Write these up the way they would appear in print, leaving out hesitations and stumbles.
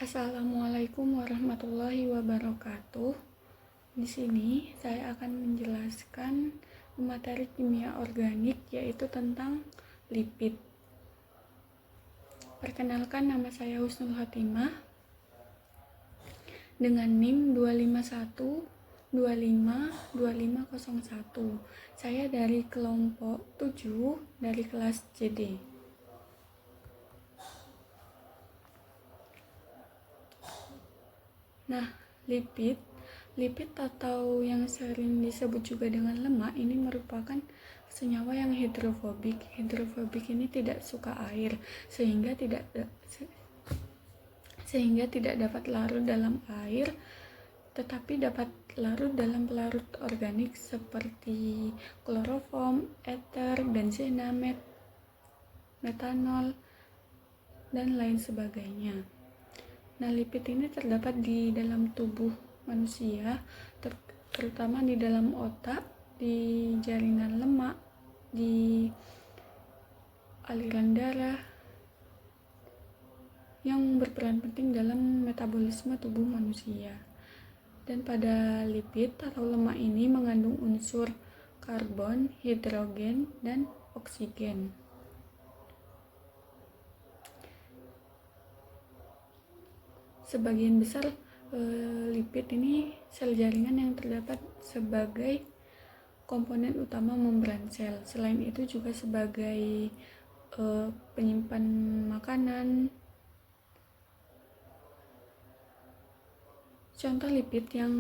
Assalamualaikum warahmatullahi wabarakatuh. Di sini saya akan menjelaskan materi kimia organik, yaitu tentang lipid. Perkenalkan, nama saya Husnul Khotimah dengan NIM 251252501. Saya dari kelompok 7 dari kelas CD. Nah, lipid atau yang sering disebut juga dengan lemak ini merupakan senyawa yang hidrofobik. Hidrofobik ini tidak suka air sehingga tidak dapat larut dalam air, tetapi dapat larut dalam pelarut organik seperti kloroform, ether, benzena, metanol, dan lain sebagainya. Nah, lipid ini terdapat di dalam tubuh manusia, terutama di dalam otak, di jaringan lemak, di aliran darah, yang berperan penting dalam metabolisme tubuh manusia. Dan pada lipid atau lemak ini mengandung unsur karbon, hidrogen, dan oksigen. Sebagian besar lipid ini sel jaringan yang terdapat sebagai komponen utama membran sel. Selain itu juga sebagai penyimpan makanan. Contoh lipid yang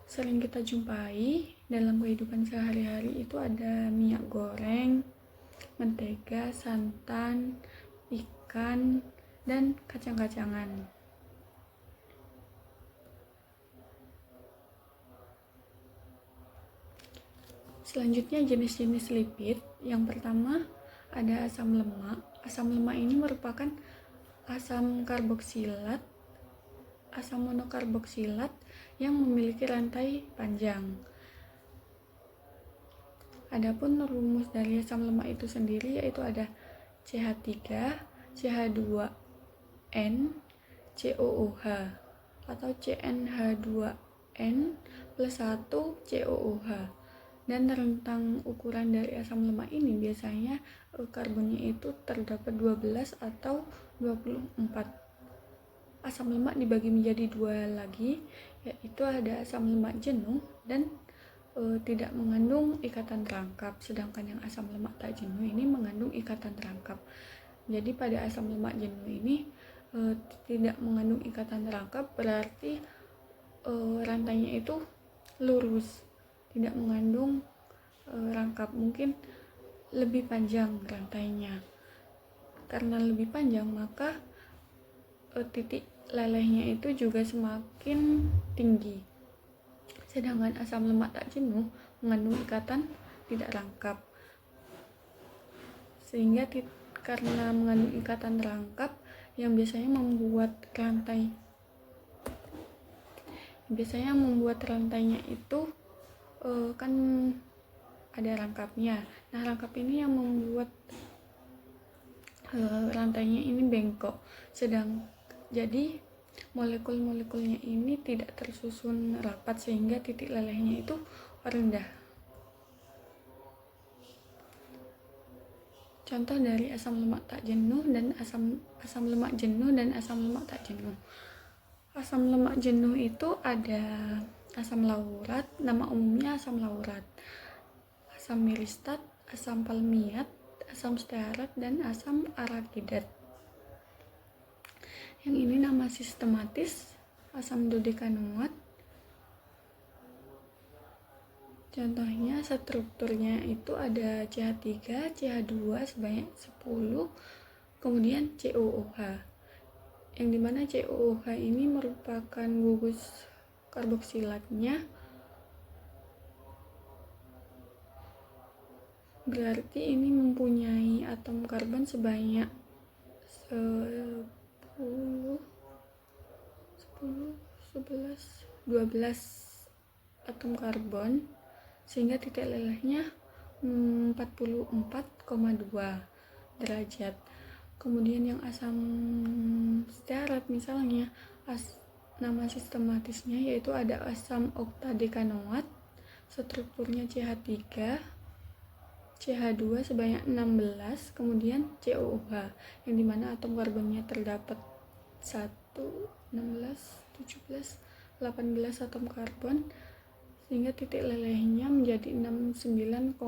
sering kita jumpai dalam kehidupan sehari-hari itu ada minyak goreng, mentega, santan, ikan, dan kacang-kacangan. Selanjutnya, jenis-jenis lipid. Yang pertama ada asam lemak. Asam lemak ini merupakan asam karboksilat, asam monokarboksilat yang memiliki rantai panjang. Adapun rumus dari asam lemak itu sendiri yaitu ada CH3, CH2N, COOH atau CnH2n plus 1 COOH. Dan rentang ukuran dari asam lemak ini biasanya karbonnya itu terdapat 12 atau 24. Asam lemak dibagi menjadi dua lagi, yaitu ada asam lemak jenuh dan tidak mengandung ikatan rangkap, sedangkan yang asam lemak tak jenuh ini mengandung ikatan rangkap. Jadi pada asam lemak jenuh ini tidak mengandung ikatan rangkap, berarti rantainya itu lurus, tidak mengandung rangkap, mungkin lebih panjang rantainya. Karena lebih panjang, maka titik lelehnya itu juga semakin tinggi. Sedangkan asam lemak tak jenuh mengandung ikatan tidak rangkap, sehingga karena mengandung ikatan rangkap yang biasanya membuat rantainya itu kan ada rangkapnya. Nah, rangkap ini yang membuat rantainya ini bengkok. Jadi molekul-molekulnya ini tidak tersusun rapat sehingga titik lelehnya itu rendah. Contoh dari asam lemak tak jenuh dan asam lemak jenuh dan asam lemak tak jenuh. Asam lemak jenuh itu ada asam laurat, nama umumnya asam laurat, asam miristat, asam palmiat, asam stearat, dan asam arakidat. Yang ini nama sistematis asam dodekanoat. Contohnya strukturnya itu ada CH3, CH2 sebanyak 10, kemudian COOH. Yang dimana COOH ini merupakan gugus karboksilatnya, berarti ini mempunyai atom karbon sebanyak 10, 11, 12 atom karbon, sehingga titik lelehnya 44,2 derajat. Kemudian yang asam stearat misalnya nama sistematisnya yaitu ada asam oktadekanoat, strukturnya CH3, CH2 sebanyak 16, kemudian COOH yang dimana atom karbonnya terdapat 1, 16, 17, 18 atom karbon, sehingga titik lelehnya menjadi 69,6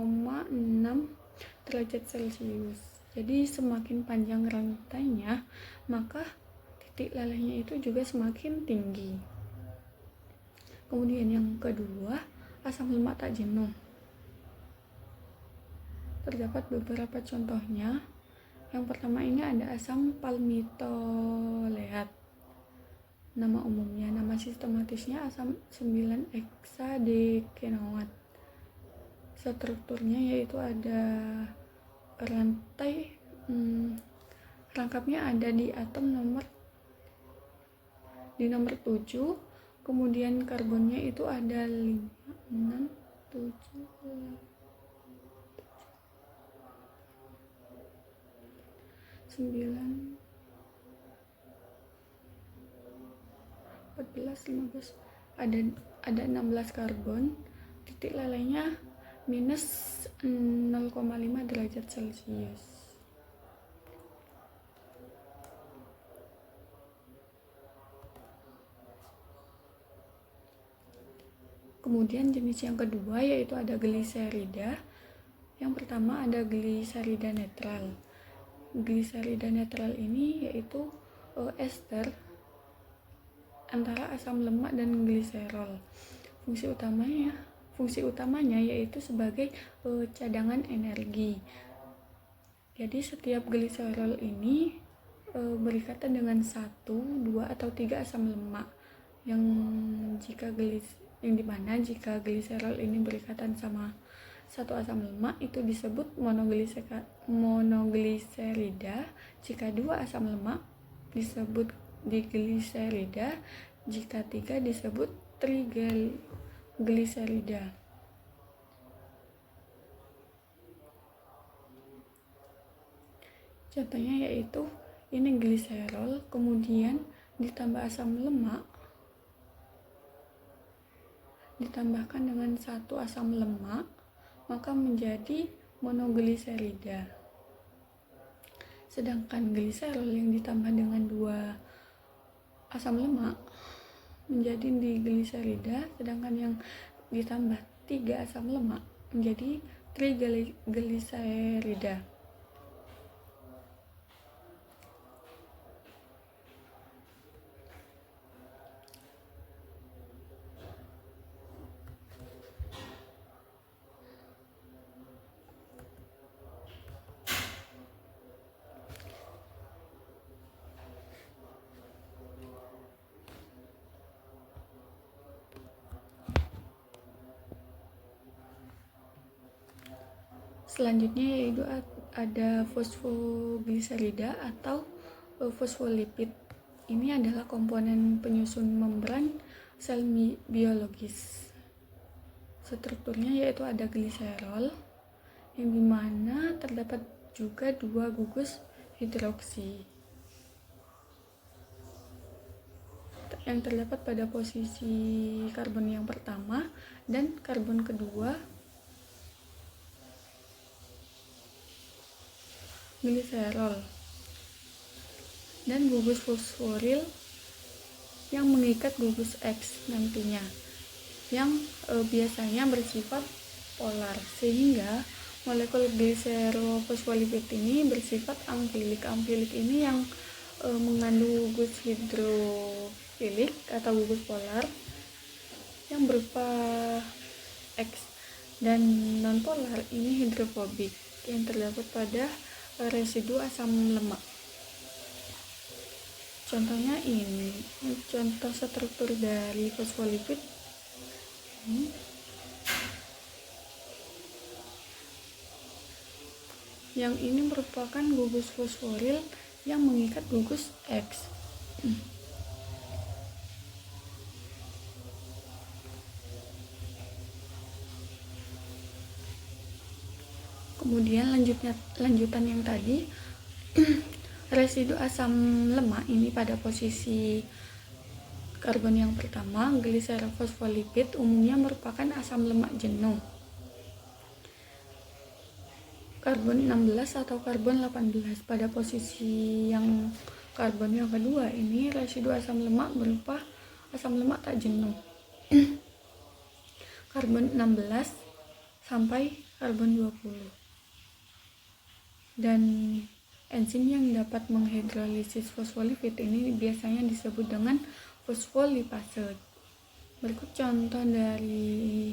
derajat Celcius. Jadi semakin panjang rantainya, maka titik lelehnya itu juga semakin tinggi. Kemudian yang kedua, asam lemak tak jenuh. Terdapat beberapa contohnya. Yang pertama ini ada asam palmitoleat. Nama umumnya, nama sistematisnya asam 9-hexadekenoat. Strukturnya yaitu ada rantai rangkapnya ada di atom nomor 7, kemudian karbonnya itu ada 5, 6, 7, 9, 14, 15, ada 16 karbon, titik lelehnya minus 0,5 derajat Celcius. Kemudian jenis yang kedua yaitu ada gliserida. Yang pertama ada gliserida netral. Gliserida netral ini yaitu ester antara asam lemak dan gliserol. Fungsi utamanya yaitu sebagai cadangan energi. Jadi setiap gliserol ini berikatan dengan 1, 2 atau 3 asam lemak yang dimana jika gliserol ini berikatan sama satu asam lemak itu disebut monogliserida. Jika 2 asam lemak disebut digliserida, jika 3 disebut trigliserida. Contohnya yaitu ini gliserol, kemudian ditambah asam lemak, ditambahkan dengan 1 asam lemak, maka menjadi monogliserida. Sedangkan gliserol yang ditambah dengan 2 asam lemak menjadi digliserida, sedangkan yang ditambah 3 asam lemak menjadi trigliserida. Selanjutnya yaitu ada fosfogliserida atau fosfolipid. Ini adalah komponen penyusun membran sel biologis. Strukturnya yaitu ada gliserol yang dimana terdapat juga 2 gugus hidroksi yang terdapat pada posisi karbon yang pertama dan karbon kedua gliserol, dan gugus fosforil yang mengikat gugus X nantinya yang biasanya bersifat polar, sehingga molekul gliserofosfolipid ini bersifat amfilik. Amfilik ini yang mengandung gugus hidrofilik atau gugus polar yang berupa X, dan nonpolar ini hidrofobik yang terdapat pada residu asam lemak. Contohnya ini contoh struktur dari fosfolipid. Yang ini merupakan gugus fosforil yang mengikat gugus X. Kemudian lanjutan yang tadi Residu asam lemak ini pada posisi karbon yang pertama, gliserofosfolipid, umumnya merupakan asam lemak jenuh. Karbon 16 atau karbon 18 pada posisi yang karbon yang kedua ini residu asam lemak berupa asam lemak tak jenuh. Karbon 16 sampai karbon 20. Dan enzim yang dapat menghidrolisis fosfolipid ini biasanya disebut dengan fosfolipase. Berikut contoh dari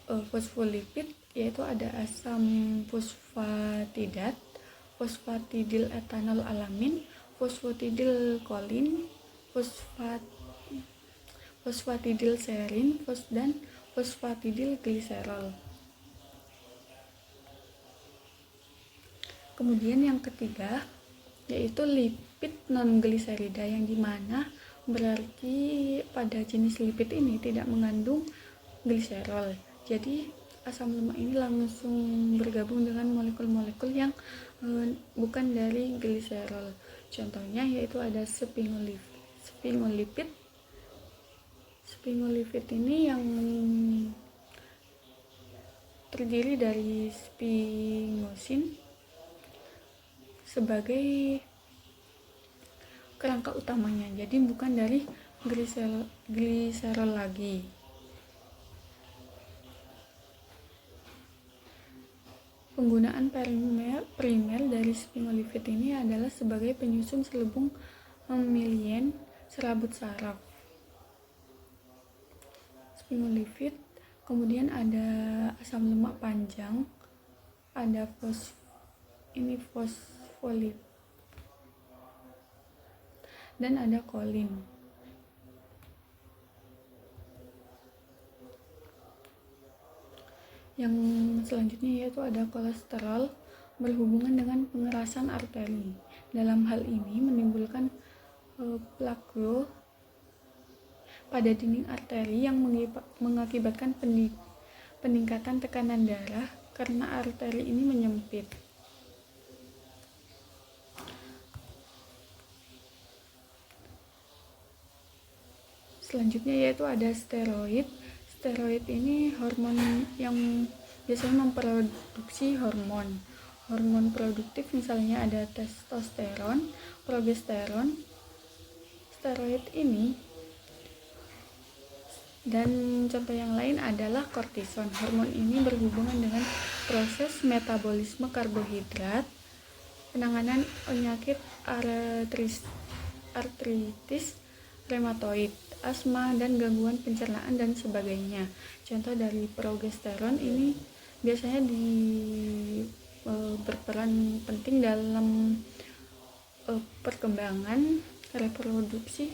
fosfolipid, yaitu ada asam fosfatidat, fosfatidil etanol alamin, fosfatidil kolin, fosfatidil serin, dan fosfatidil gliserol. Kemudian yang ketiga yaitu lipid non-gliserida, yang dimana berarti pada jenis lipid ini tidak mengandung gliserol. Jadi asam lemak ini langsung bergabung dengan molekul-molekul yang bukan dari gliserol. Contohnya yaitu ada sphingolipid. Sphingolipid ini yang terdiri dari sphingosine sebagai kerangka utamanya, jadi bukan dari gliserol lagi. Penggunaan primer dari sphingolipid ini adalah sebagai penyusun selubung mammalian serabut saraf. Sphingolipid, kemudian ada asam lemak panjang, ada fosfolipid, dan ada kolin. Yang selanjutnya yaitu ada kolesterol, berhubungan dengan pengerasan arteri. Dalam hal ini menimbulkan plaque pada dinding arteri yang mengakibatkan peningkatan tekanan darah karena arteri ini menyempit. Selanjutnya yaitu ada steroid. Steroid ini hormon yang biasanya memproduksi hormon produktif, misalnya ada testosteron, progesteron. Steroid ini dan contoh yang lain adalah kortison. Hormon ini berhubungan dengan proses metabolisme karbohidrat, penanganan penyakit artritis reumatoid, asma, dan gangguan pencernaan dan sebagainya. Contoh dari progesteron ini biasanya berperan penting dalam perkembangan reproduksi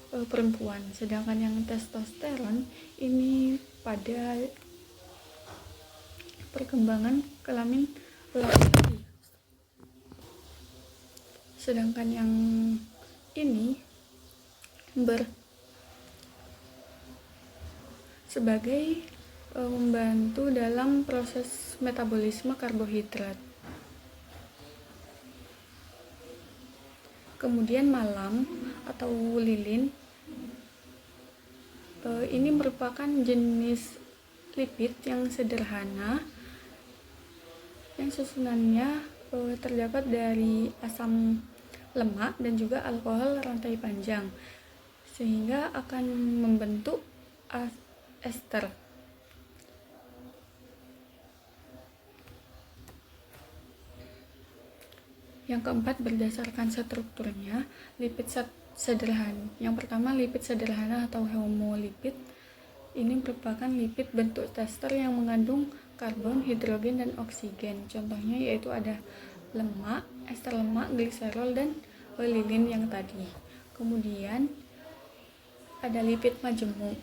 perempuan, sedangkan yang testosteron ini pada perkembangan kelamin laki-laki. Sedangkan yang ini sebagai membantu dalam proses metabolisme karbohidrat. Kemudian malam atau lilin ini merupakan jenis lipid yang sederhana yang susunannya terdapat dari asam lemak dan juga alkohol rantai panjang, sehingga akan membentuk ester. Yang keempat, berdasarkan strukturnya, lipid sederhana. Yang pertama, lipid sederhana atau hemolipid. Ini merupakan lipid bentuk ester yang mengandung karbon, hidrogen, dan oksigen. Contohnya yaitu ada lemak, ester lemak, gliserol, dan lilin yang tadi. Kemudian ada lipid majemuk,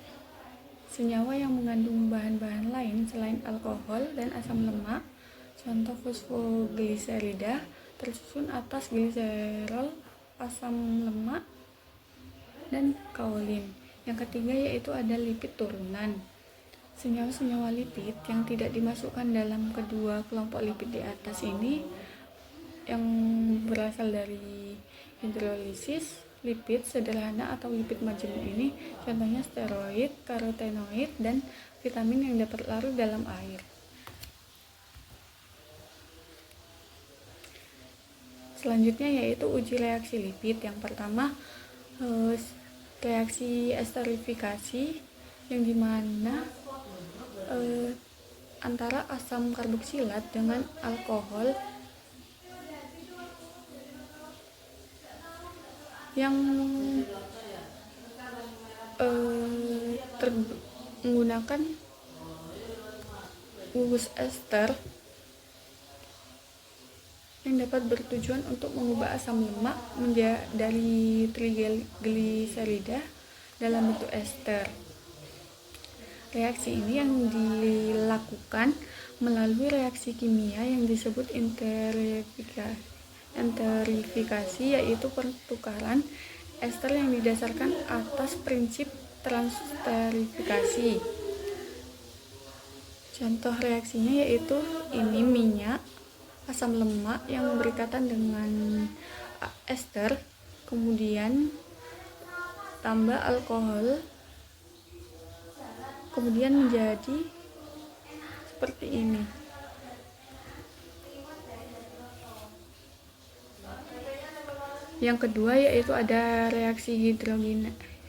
senyawa yang mengandung bahan-bahan lain selain alkohol dan asam lemak. Contoh fosfogliserida tersusun atas gliserol, asam lemak, dan kaolin. Yang ketiga yaitu ada lipid turunan, senyawa-senyawa lipid yang tidak dimasukkan dalam kedua kelompok lipid di atas ini, yang berasal dari hidrolisis lipid sederhana atau lipid majemuk ini, contohnya steroid, karotenoid, dan vitamin yang dapat larut dalam air. Selanjutnya yaitu uji reaksi lipid. Yang pertama, reaksi esterifikasi, yang dimana antara asam karboksilat dengan alkohol yang menggunakan gugus ester yang dapat bertujuan untuk mengubah asam lemak dari trigliserida dalam bentuk ester. Reaksi ini yang dilakukan melalui reaksi kimia yang disebut enterifikasi, yaitu pertukaran ester yang didasarkan atas prinsip transterifikasi. Contoh reaksinya yaitu ini minyak, asam lemak yang berikatan dengan ester, kemudian tambah alkohol, kemudian menjadi seperti ini. Yang kedua yaitu ada reaksi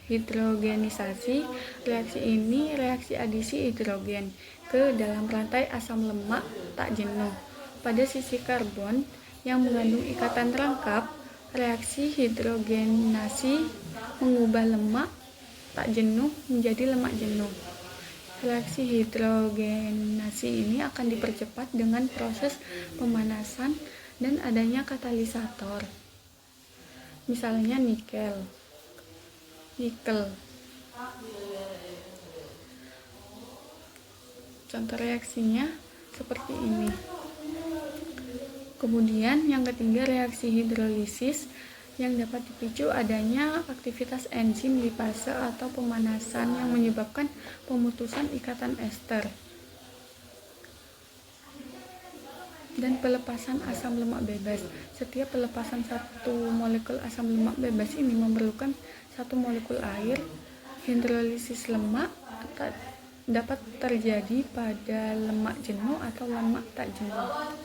hidrogenisasi. Reaksi ini reaksi adisi hidrogen ke dalam rantai asam lemak tak jenuh pada sisi karbon yang mengandung ikatan terangkap. Reaksi hidrogenasi mengubah lemak tak jenuh menjadi lemak jenuh. Reaksi hidrogenasi ini akan dipercepat dengan proses pemanasan dan adanya katalisator, misalnya nikel. Contoh reaksinya seperti ini. Kemudian yang ketiga reaksi hidrolisis, yang dapat dipicu adanya aktivitas enzim lipase atau pemanasan yang menyebabkan pemutusan ikatan ester dan pelepasan asam lemak bebas. Setiap pelepasan satu molekul asam lemak bebas ini memerlukan satu molekul air. Hidrolisis lemak dapat terjadi pada lemak jenuh atau lemak tak jenuh.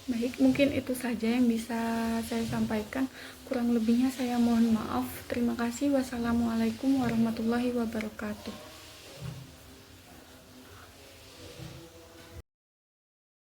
Baik, mungkin itu saja yang bisa saya sampaikan. Kurang lebihnya saya mohon maaf. Terima kasih. Wassalamualaikum warahmatullahi wabarakatuh.